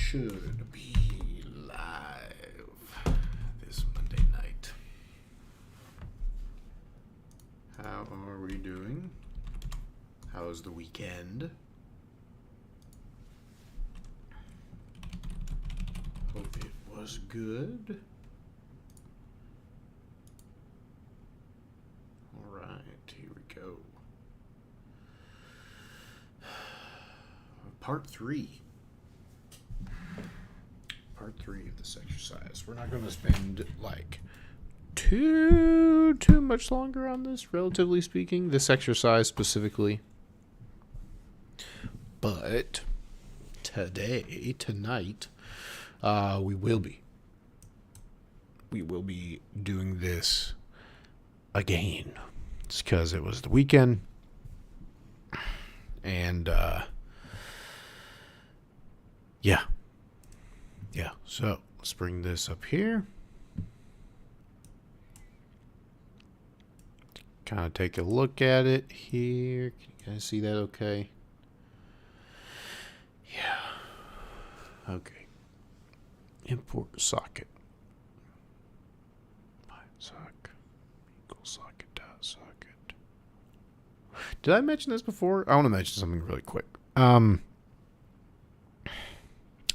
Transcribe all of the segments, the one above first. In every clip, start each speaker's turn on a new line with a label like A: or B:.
A: should be live this Monday night. How are we doing? How was the weekend? Hope it was good. All right, here we go. Part 3. Part 3 of this exercise. We're not going to spend like too much longer on this, relatively speaking, this exercise specifically. But tonight, we will be doing this again. It's because it was the weekend, and yeah. So let's bring this up here. Kind of take a look at it here. Can you guys see that okay? Yeah. Okay. Import socket. Sock equals socket dot socket. Did I mention this before? I want to mention something really quick.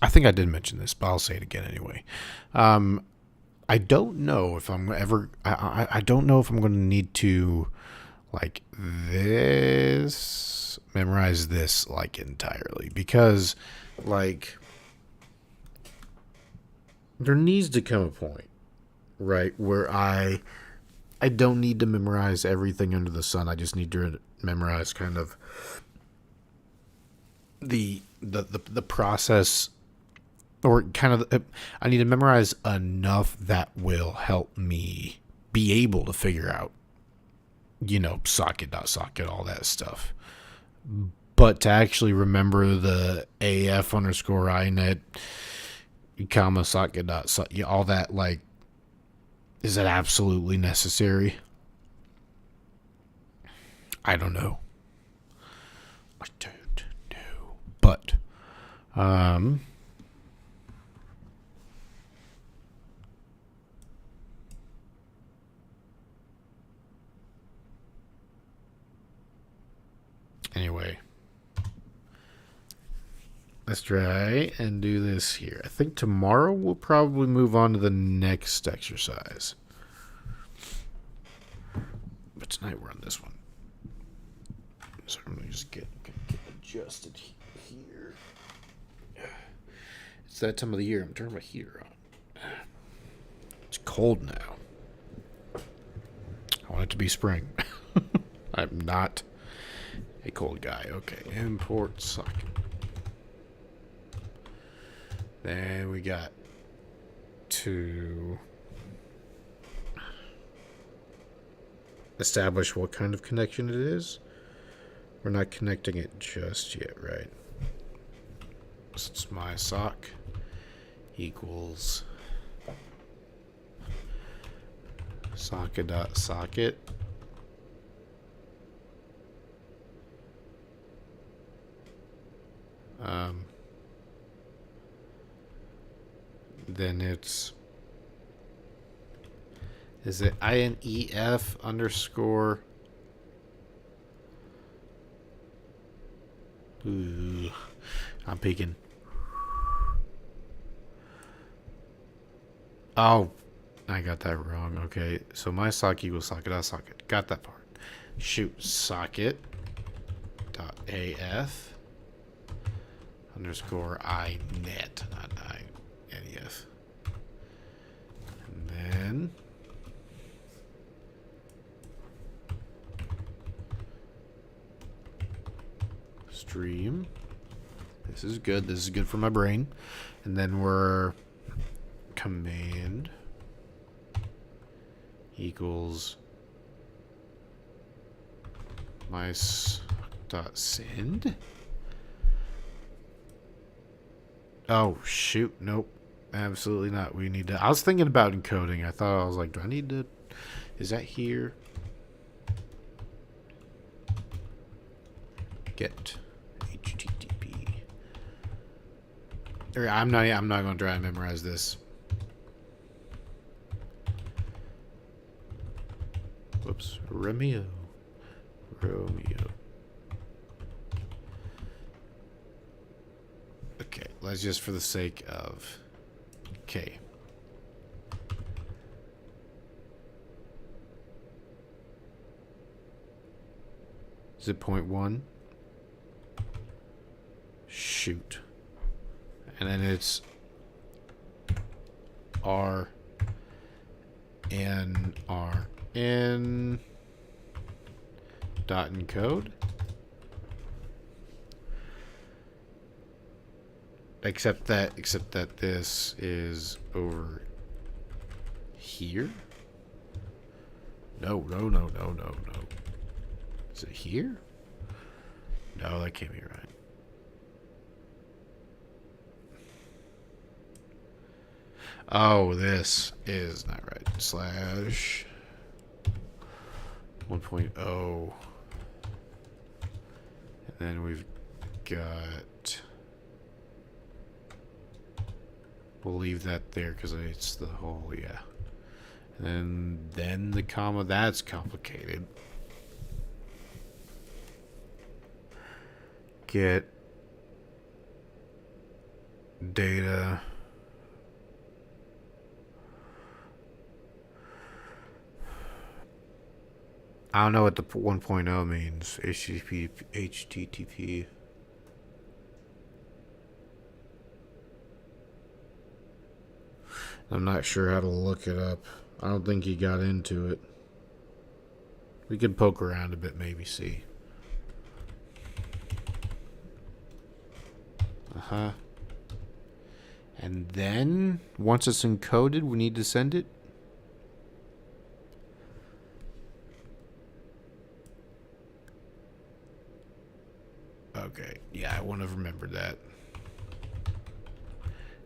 A: I think I did mention this, but I'll say it again anyway. I don't know if I'm ever. I don't know if I'm going to need to, like, memorize this like entirely, because, like, there needs to come a point, right, where I don't need to memorize everything under the sun. I just need to memorize kind of the process. Or kind of, I need to memorize enough that will help me be able to figure out, socket, dot socket, all that stuff. But to actually remember the AF underscore INET, comma, socket, dot socket, all that, like, is it absolutely necessary? I don't know. But, anyway, let's try and do this here. I think tomorrow we'll probably move on to the next exercise. But tonight we're on this one. So I'm going to just get adjusted here. It's that time of the year. I'm turning my heater on. It's cold now. I want it to be spring. I'm not a cold guy. Okay, import socket. Then we got to establish what kind of connection it is. We're not connecting it just yet, right? So it's my sock equals socket dot socket. Then is it INEF underscore? Ooh, I'm peeking. Oh, I got that wrong. Okay, so my socket equals socket dot socket. Got that part. Shoot, socket dot AF underscore INET, not INEF. And then stream. This is good. This is good for my brain. And then we're command equals my dot send. Oh shoot, nope, absolutely not. We need to. I was thinking about encoding. I was like, do I need to? Is that here? Get HTTP I'm not going to try and memorize this. Whoops. Romeo. Okay, let's just for the sake of... Okay. Is it 0.1? Shoot. And then it's R N R N dot encode. Except that this is over here. No. Is it here? No, that can't be right. Oh, this is not right. Slash 1.0. And then we've got... We'll leave that there because it's the whole, yeah. And then the comma, that's complicated. Get data. I don't know what the 1.0 means. HTTP. I'm not sure how to look it up. I don't think he got into it. We could poke around a bit, maybe see. And then, once it's encoded, we need to send it. Okay, yeah, I wouldn't have remembered that.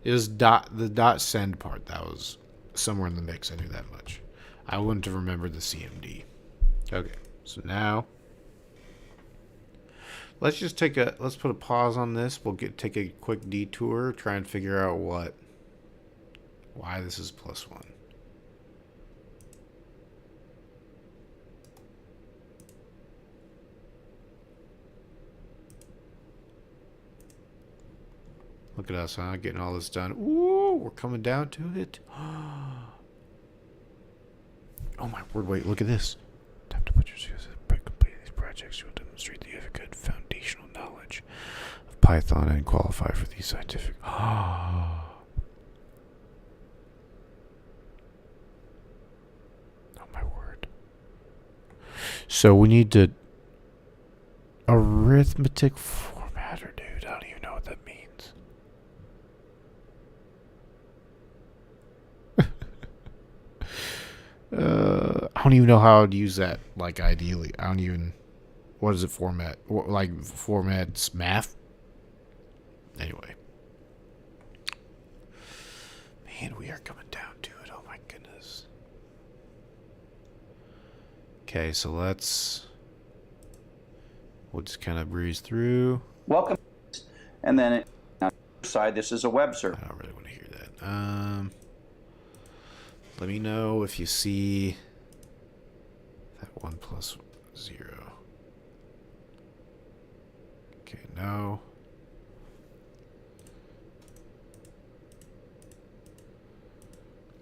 A: It was the dot send part that was somewhere in the mix. I knew that much. I wouldn't have remembered the CMD. Okay, so now let's just let's put a pause on this. We'll take a quick detour, try and figure out why this is +1. Look at us, huh? Getting all this done. Ooh, we're coming down to it. Oh my word, wait, look at this. Time to put your skills by completing these projects. You will demonstrate that you have a good foundational knowledge of Python and qualify for these scientific... Oh my word. So we need to... Arithmetic formatter, dude. I don't even know what that means. I don't even know how I'd use that, like, ideally. I don't even... What does it format? Like, formats math? Anyway. Man, we are coming down to it. Oh, my goodness. Okay, so we'll just kind of breeze through.
B: Welcome. And then on the side, this is a web server.
A: I don't really want to hear that. Let me know if you see that 1 + 0. Okay, no.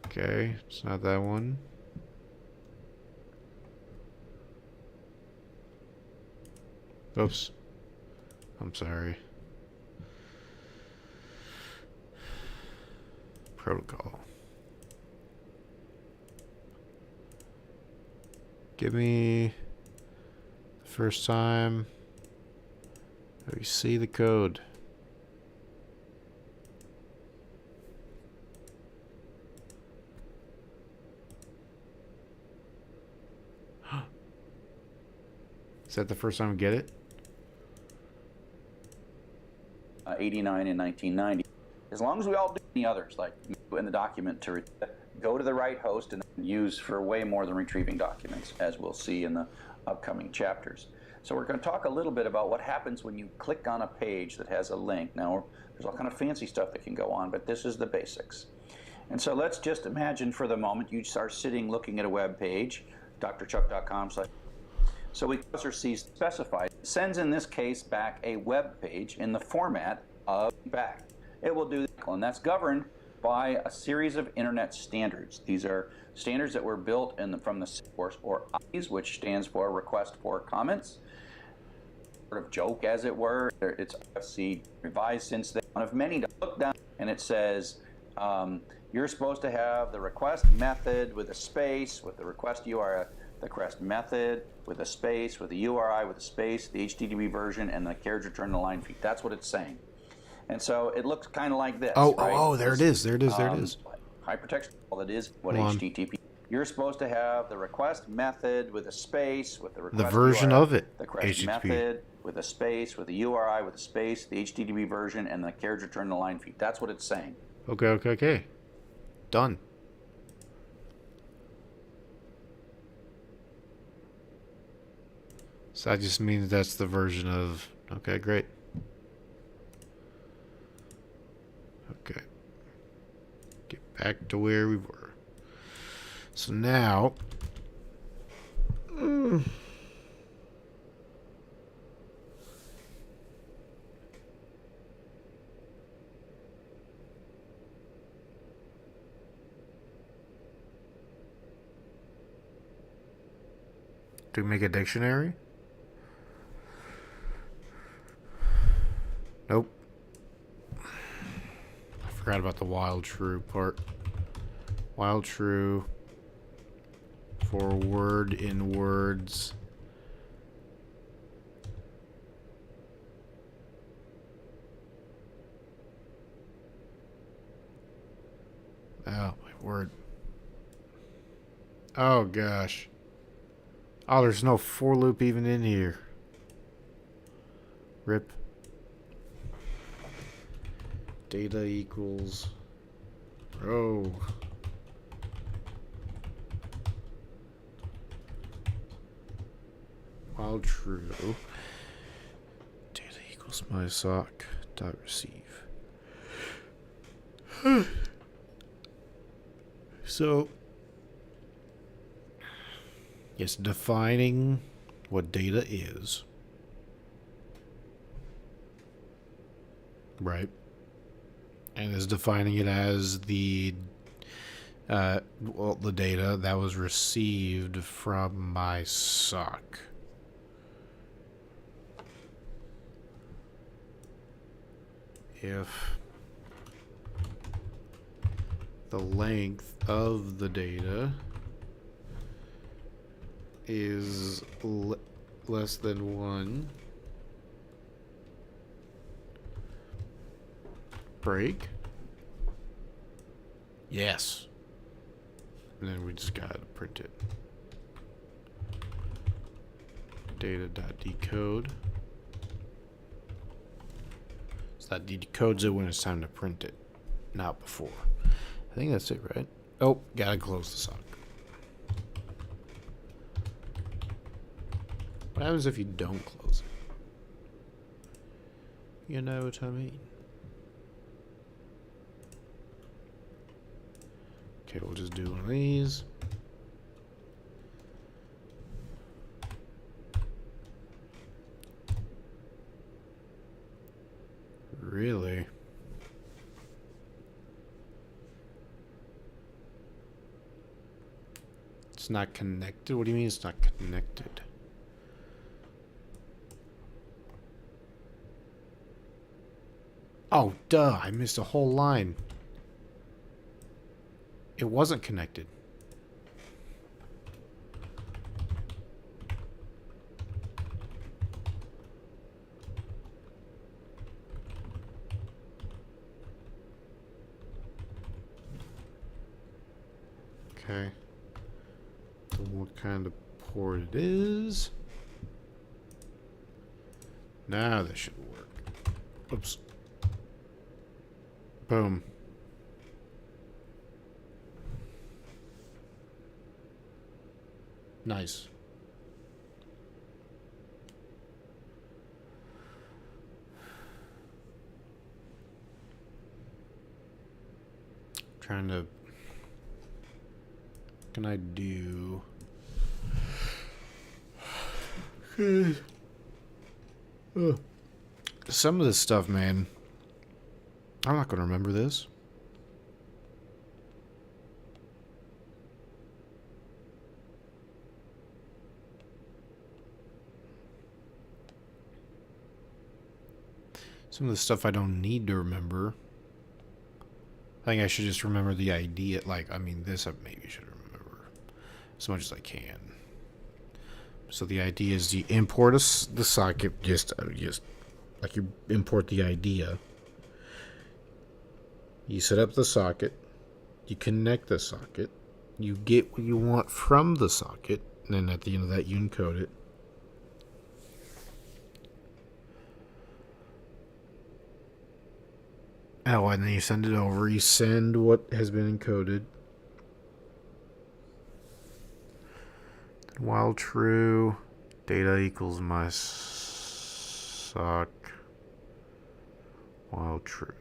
A: Okay, it's not that one. Oops. I'm sorry. Protocol. Give me the first time that we see the code. Is that the first time we get it?
B: 89 and 1990. As long as we all do the others, like in the document, to go to the right host and use for way more than retrieving documents, as we'll see in the upcoming chapters. So we're going to talk a little bit about what happens when you click on a page that has a link. Now, there's all kind of fancy stuff that can go on, but this is the basics. And so let's just imagine for the moment you start sitting looking at a web page, drchuck.com. So we cursor C specified. It sends, in this case, back a web page in the format of back. It will do that, and that's governed by a series of internet standards. These are standards that were built from the source, or IES, which stands for Request for Comments. Sort of joke, as it were. It's RFC revised since then. One of many to look down, and it says you're supposed to have the request method with a space, with the request URI, the request method with a space, with the URI with a space, the HTTP version, and the carriage return to line feed. That's what it's saying. And so it looks kind of like this.
A: Oh, there it is. There it is.
B: Hypertext, well, it is what HTTP. You're supposed to have the request method with a space, with the request
A: the version
B: URI,
A: of it.
B: the request
A: HTTP.
B: method with a space, with the URI with a space, the HTTP version, and the carriage return to line feed. That's what it's saying.
A: Okay. Done. So that just means that's the version of... Okay, great. Okay. Get back to where we were. So now... Do we make a dictionary? Nope. I forgot about the wild true part. Wild true for word in words. Oh, my word. Oh, gosh. Oh, there's no for loop even in here. Rip. Data equals. Oh. While true. Data equals my sock dot receive. So. It's defining what data is. Right. And is defining it as the the data that was received from my sock. If the length of the data is less than 1, break. Yes. And then we just gotta print it. Data.decode. So that decodes it when it's time to print it, not before. I think that's it, right? Oh, gotta close the sock. What happens if you don't close it? You know what I mean? Okay, we'll just do one of these. Really? It's not connected? What do you mean it's not connected? Oh, duh. I missed a whole line. It wasn't connected. Okay. So what kind of port it is? Now this should work. Oops. Boom. Nice. Trying to... What can I do? Some of this stuff, man, I'm not going to remember this. Some of the stuff I don't need to remember. I think I should just remember the idea. Like, I mean, this I maybe should remember as much as I can. So the idea is you import the socket, just like you import the idea. You set up the socket. You connect the socket. You get what you want from the socket. And then at the end of that, you encode it. Oh, and then you send it over. You send what has been encoded. While true, data equals my sock. While true.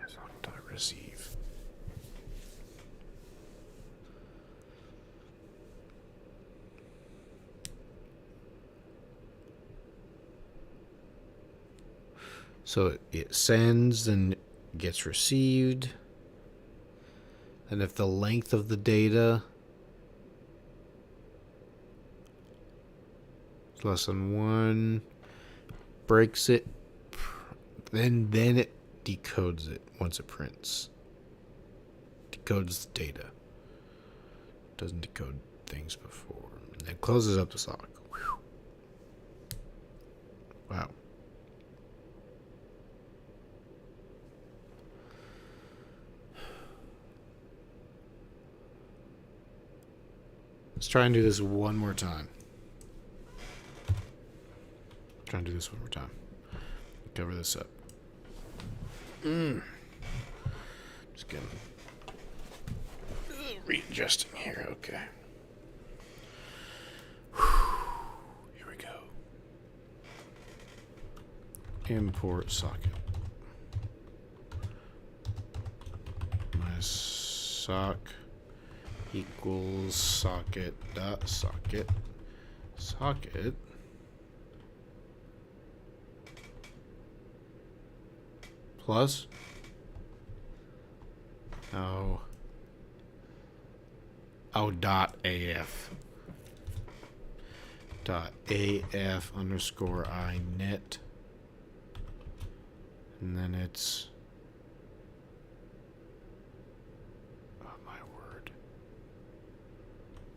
A: My sock dot receive. So it sends and gets received. And if the length of the data is less than 1, breaks it, then it decodes it once it prints. Decodes the data. Doesn't decode things before. And then closes up the sock. Whew. Wow. Let's try and do this one more time. Try and do this one more time. Cover this up. Just getting readjusting here. Okay. Here we go. Import socket. My sock equals socket dot socket plus dot af underscore inet, and then it's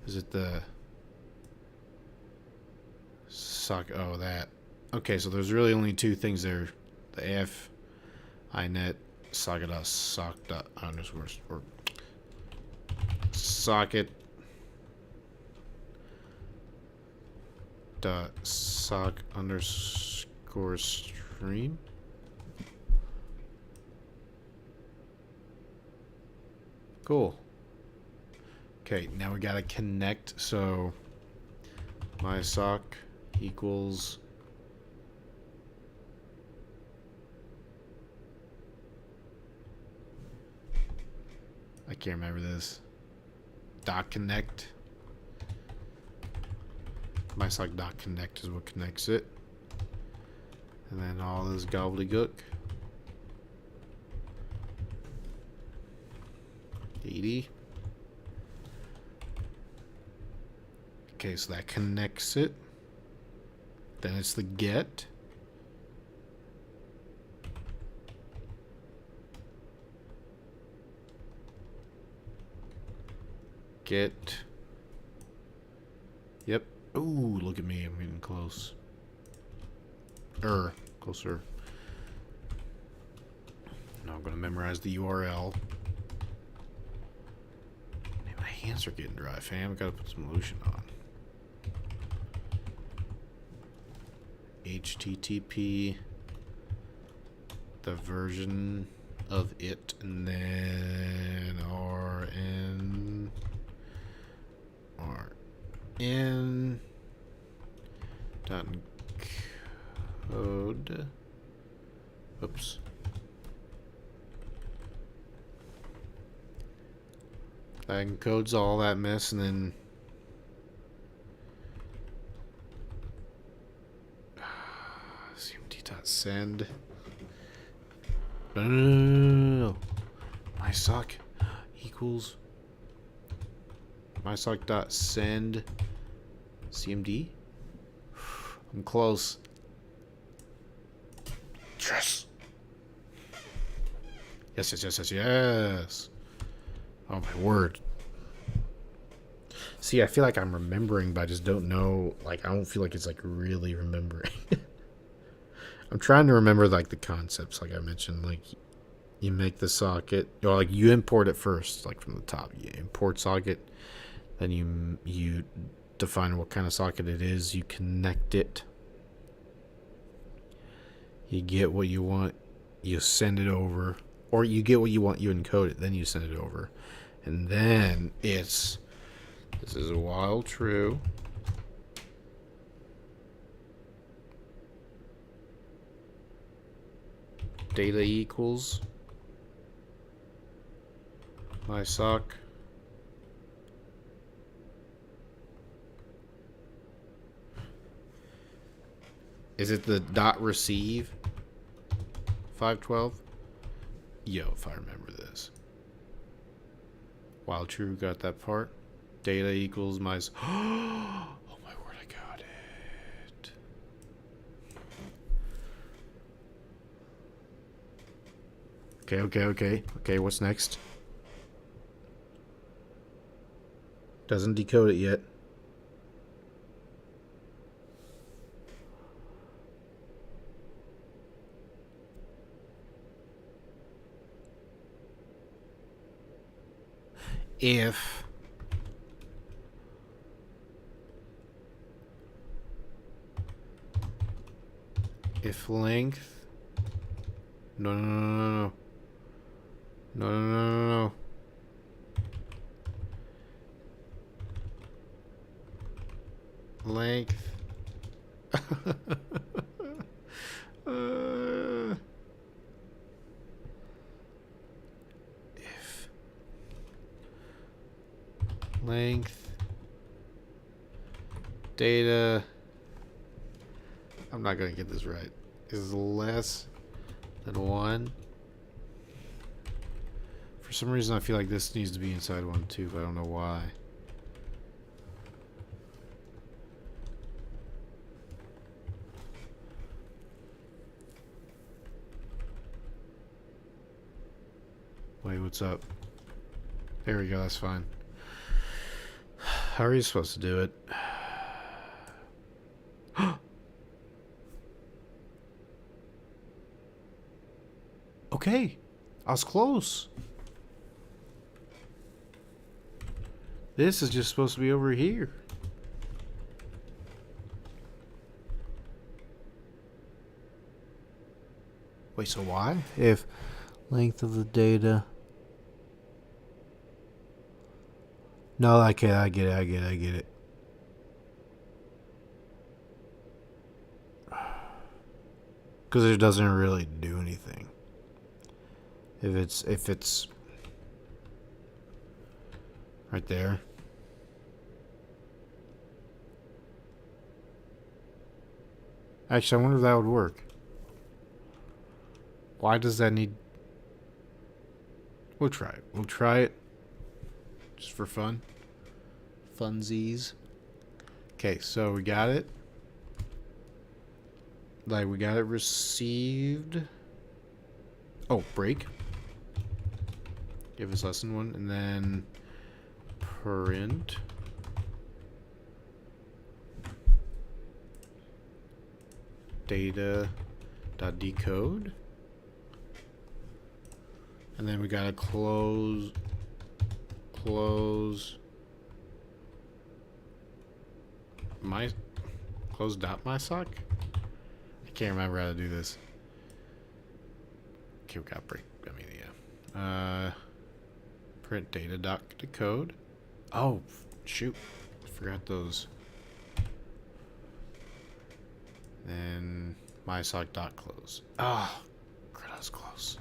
A: is it the socket? Oh, that. Okay, so there's really only two things there. The AF inet socket dot sock dot underscore or socket dot sock underscore stream. Cool. Okay, now we gotta connect. So my sock equals I can't remember this. Dot connect. My sock dot connect is what connects it. And then all this gobbledygook. 80. Okay, so that connects it. Then it's the get. Get. Yep. Ooh, look at me. I'm getting close. Closer. Now I'm going to memorize the URL. Man, my hands are getting dry, fam. Got to put some lotion on. HTTP, the version of it, and then RN Not encode. Oops. That encodes all that mess, and then cmd.send. No. MySock equals MySock.send cmd. I'm close. Yes. Yes. Oh my word. See, I feel like I'm remembering, but I just don't know. Like, I don't feel like it's like really remembering. I'm trying to remember like the concepts, like I mentioned. Like, you make the socket, or like you import it first, like from the top. You import socket, then you define what kind of socket it is. You connect it. You get what you want. You send it over, or you get what you want. You encode it, then you send it over, and then it's. This is a while true. Data equals my sock. Is it the dot receive? 512? Yo, if I remember this. While true, got that part. Data equals my... Oh my word, I got it. Okay, what's next? Doesn't decode it yet. If length no length if length data, I'm not gonna get this right, is less than 1. For some reason I feel like this needs to be inside 1 too, but I don't know why. Wait, what's up? There we go, that's fine. How are you supposed to do it? Okay, I was close. This is just supposed to be over here. Wait, so why? If length of the data... No, I get it. Because it doesn't really do anything. If it's right there. Actually, I wonder if that would work. Why does that need... We'll try it. We'll try it. Just for fun. Funsies. Okay, so we got it. Like, we got it received. Oh, break. Give us less than 1. And then print. Data.decode. And then we gotta close dot mysock. I can't remember how to do this. Okay, we got break. I mean, yeah. Print data dot decode. Oh, shoot! I forgot those. Then my sock dot close. Ah, crap, that was close.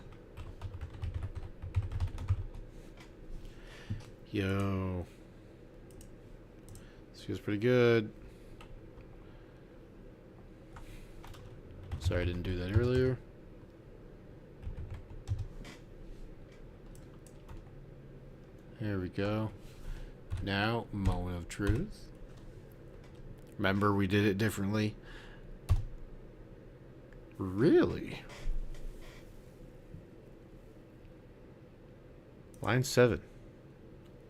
A: Yo. This feels pretty good. Sorry I didn't do that earlier. There we go. Now, moment of truth. Remember, we did it differently. Really? Line 7.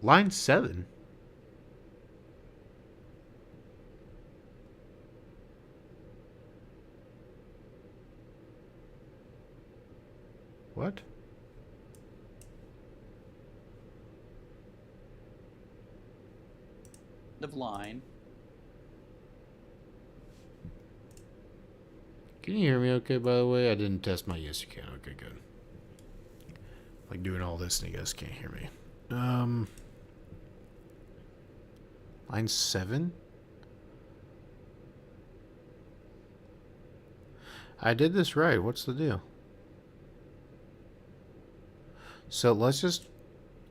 A: Line 7? What?
B: Of line.
A: Can you hear me okay, by the way? I didn't test my... Yes, you can. Okay, good. Like doing all this and you guys can't hear me. Line 7? I did this right. What's the deal? So let's just...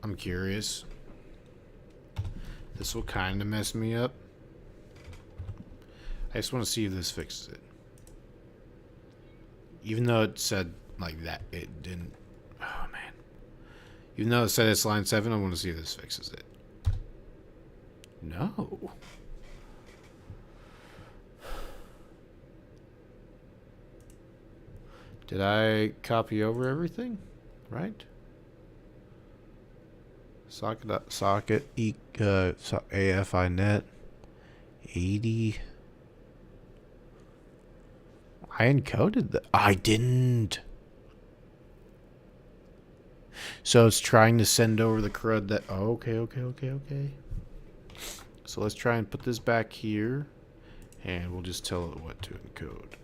A: I'm curious. This will kind of mess me up. I just want to see if this fixes it. Even though it said like that, it didn't. Oh, man. Even though it said it's line 7, I want to see if this fixes it. No. Did I copy over everything? Right? Socket AFI net 80. I encoded that. I didn't. So it's trying to send over the CRUD that. Oh, okay. So let's try and put this back here, and we'll just tell it what to encode.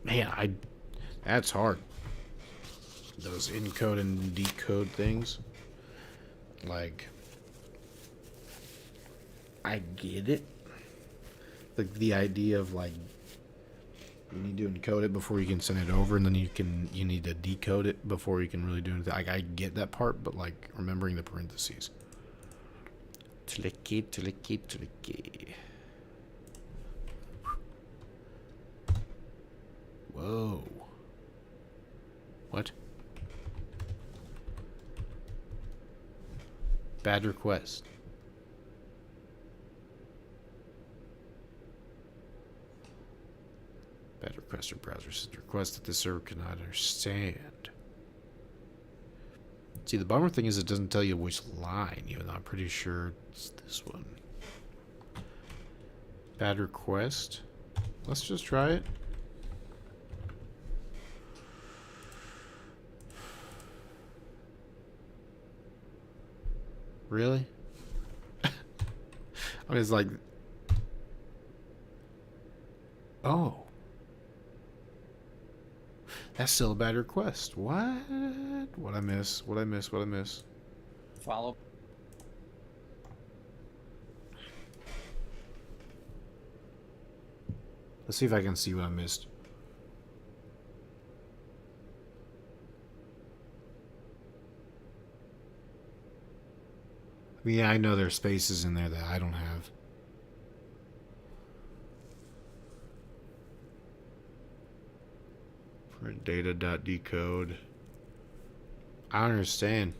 A: Man, that's hard. Those encode and decode things. Like, I get it. The idea of like, you need to encode it before you can send it over, and then you need to decode it before you can really do anything. I get that part, but like remembering the parentheses. Tlicky. Whoa. What? Bad request. Bad request or browser says request that the server cannot understand. See, the bummer thing is it doesn't tell you which line, even though I'm pretty sure it's this one. Bad request. Let's just try it. Really? I mean, it's like... Oh. That's still a bad request. What? What'd I miss?
B: Follow.
A: Let's see if I can see what I missed. I mean, yeah, I know there's spaces in there that I don't have. For data.decode. I don't understand.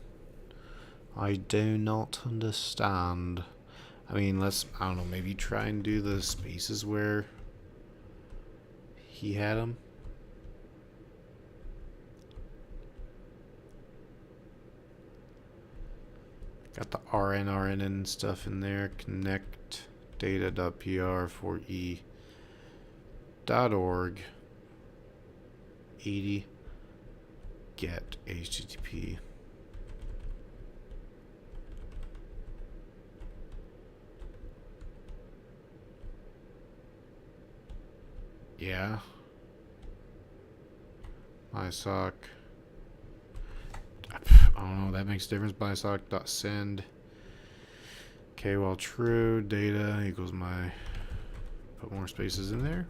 A: I do not understand. I mean, I don't know, maybe try and do the spaces where he had them. Got the RN and stuff in there. Connect data.pr4e.org 80 get HTTP. Yeah. MySock. I don't know. That makes a difference. MySock.send. Okay, well, true. Data equals my. Put more spaces in there.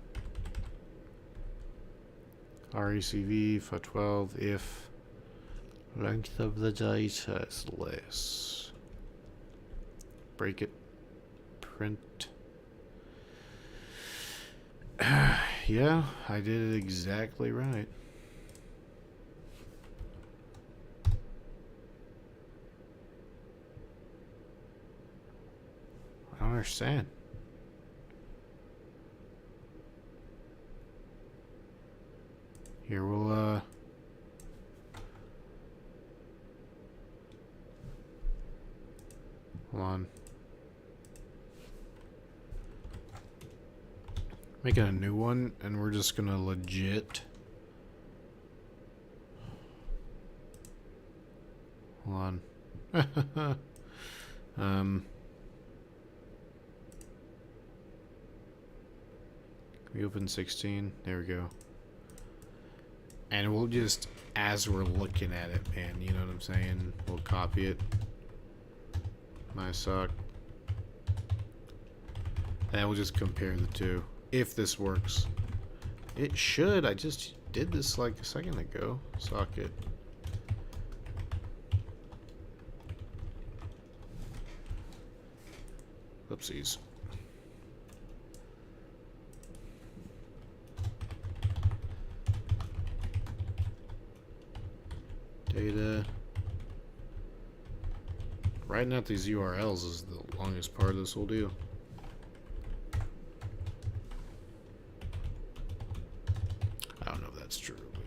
A: RECV for 12 if length of the data is less. Break it. Print. Yeah, I did it exactly right. I don't understand. Here we'll hold on. Making a new one, and we're just gonna legit. Hold on. We open 16. There we go. And we'll just, as we're looking at it, man, you know what I'm saying? We'll copy it. My sock. And we'll just compare the two. If this works. It should. I just did this like a second ago. Socket. Oopsies. Data. Writing out these URLs is the longest part of this whole deal. I don't know if that's true. But...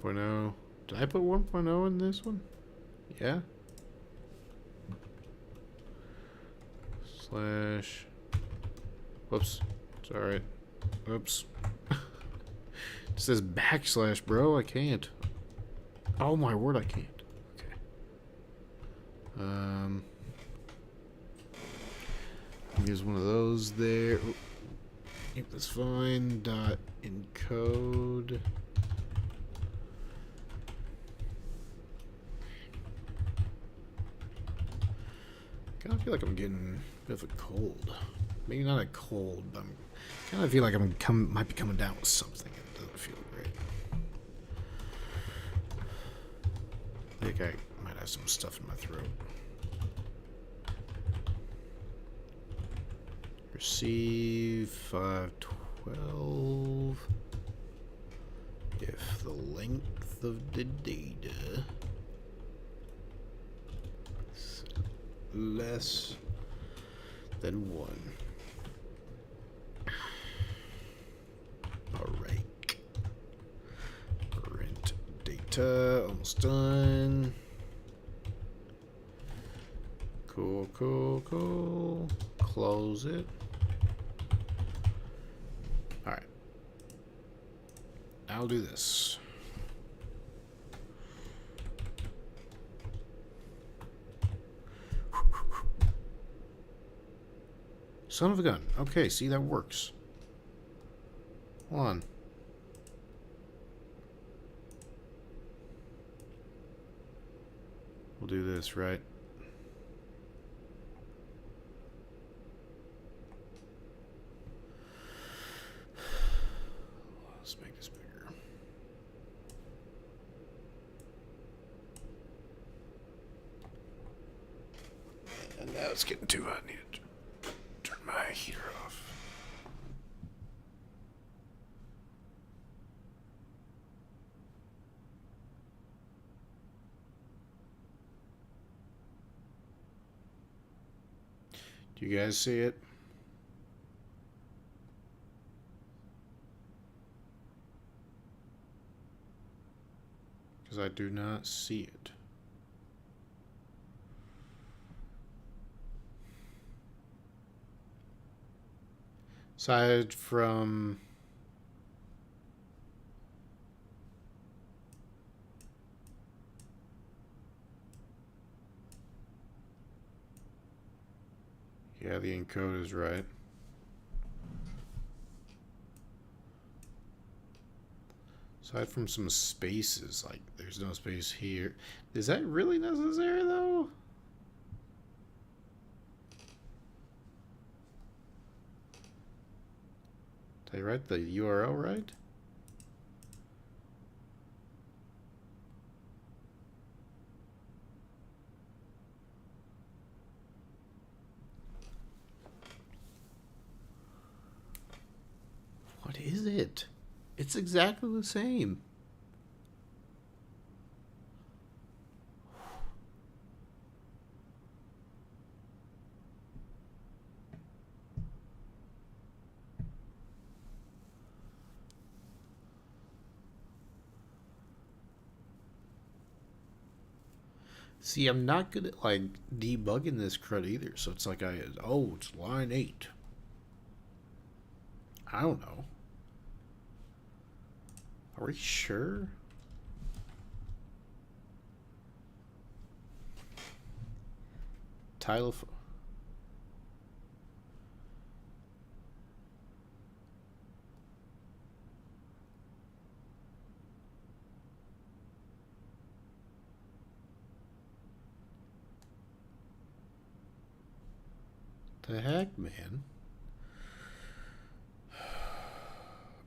A: 1.0. Did I put 1.0 in this one? Yeah. Slash. Whoops. It's alright. Oops. It says backslash, bro. I can't. Oh my word, I can't. Okay. Here's one of those there. Oh, yep, that's fine. Dot encode. I kind of feel like I'm getting a bit of a cold. Maybe not a cold, but I kind of feel like might be coming down with something. It doesn't feel great. I think I might have some stuff in my throat. Receive 512. If the length of the data is less than 1. Alright. Print data. Almost done. Cool, cool, cool. Close it. Alright. I'll do this. Son of a gun. Okay, see, that works. Hold on. We'll do this, right? Let's make this bigger. And now it's getting too hot. I need to turn my heater off. Do you guys see it? Because I do not see it. Aside from... Yeah, the encode is right. Aside from some spaces, like there's no space here. Is that really necessary though? Did I write the URL right? What is it? It's exactly the same. See, I'm not good at like debugging this crud either. So it's like it's line 8. I don't know. Are we sure? Title. The heck, man?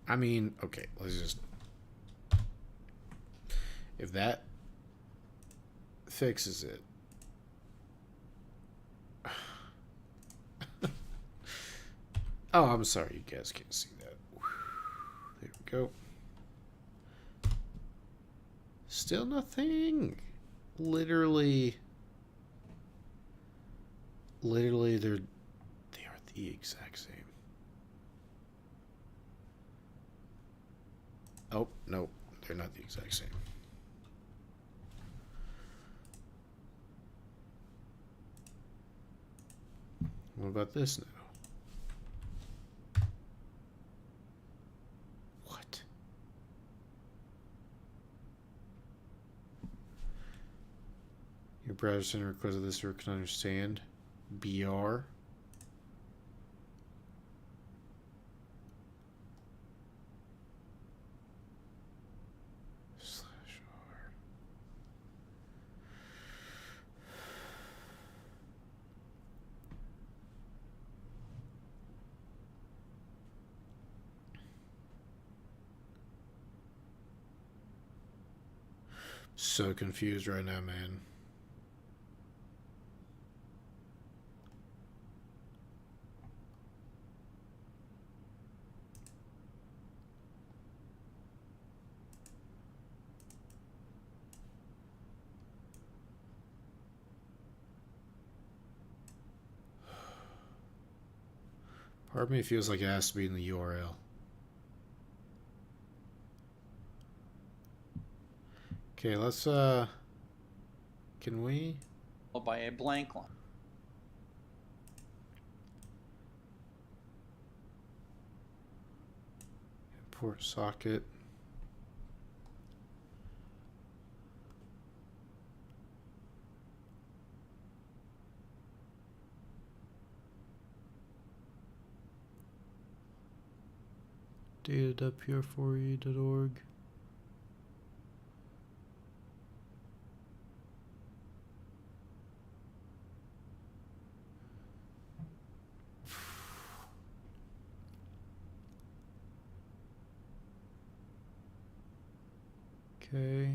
A: I mean, okay, let's just. If that fixes it. Oh, I'm sorry, you guys can't see that. There we go. Still nothing. Literally, they are the exact same. Oh, no, they're not the exact same. What about this now? What? Your browser center requested this or can understand. BR. So confused right now, man. Part of me feels like it has to be in the URL. Okay, let's can we?
B: By a blank line.
A: Import socket. Data.pr4e.org. Okay.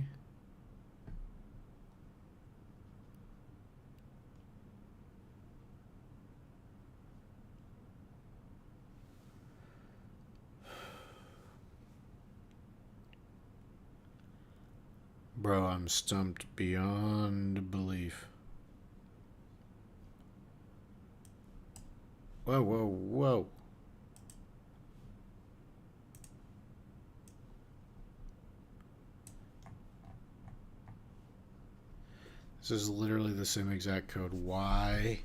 A: Bro, I'm stumped beyond belief. Whoa, whoa, whoa. This is literally the same exact code. Why?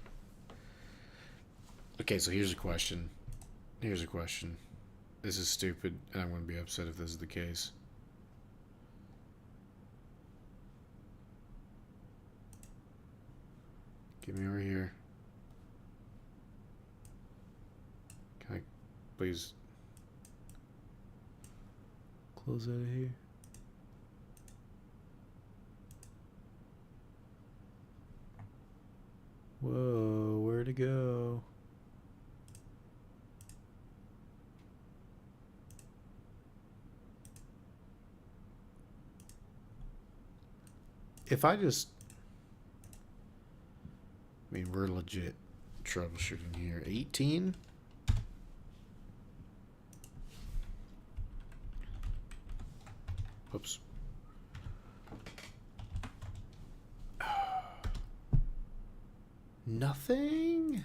A: Okay, so here's a question. Here's a question. This is stupid, and I'm going to be upset if this is the case. Get me over here. Can I please close out of here? Whoa, where'd it go? If I just... I mean, we're legit troubleshooting here. 18? Oops. Nothing?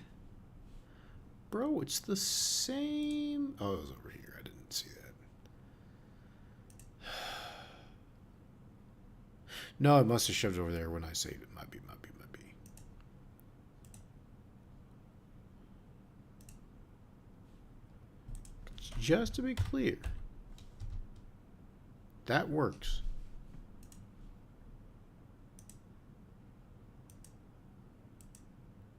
A: Bro, it's the same. Oh, it was over here. I didn't see that. No, it must have shoved over there when I saved it. Might be. Just to be clear, that works.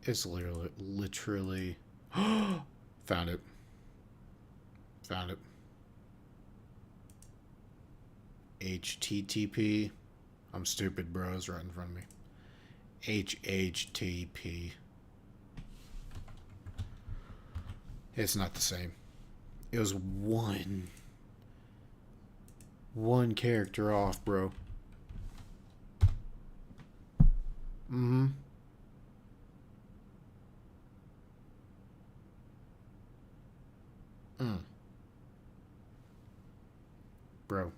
A: It's literally found it. HTTP. I'm stupid, bro. It's right in front of me. HHTP. It's not the same. It was one character off, bro. Mm-hmm. Bro.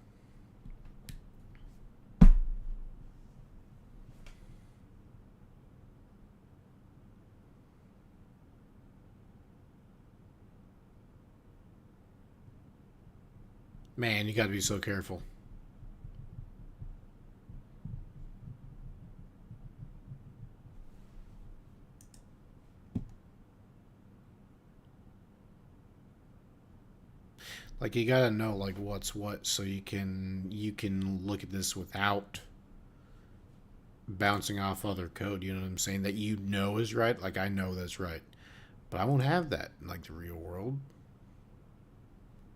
A: Man, you gotta be so careful. Like, you gotta know, like, what's what, so you can look at this without bouncing off other code, you know what I'm saying, that you know is right. Like, I know that's right, but I won't have that in, like, the real world.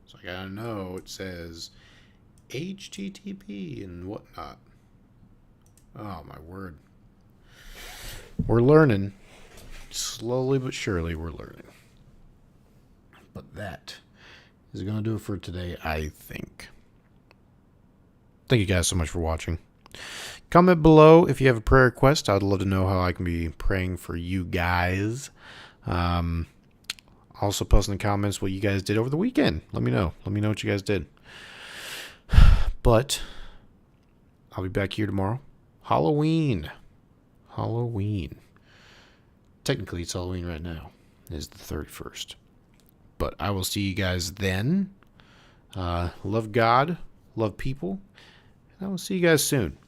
A: So I gotta know it says HTTP and whatnot. Oh, my word. We're learning. Slowly but surely, we're learning. But that is going to do it for today, I think. Thank you guys so much for watching. Comment below if you have a prayer request. I'd love to know how I can be praying for you guys. Also post in the comments what you guys did over the weekend. Let me know. Let me know what you guys did. But I'll be back here tomorrow. Halloween. Technically, it's Halloween right now. It is the 31st. But I will see you guys then. Love God. Love people. And I will see you guys soon.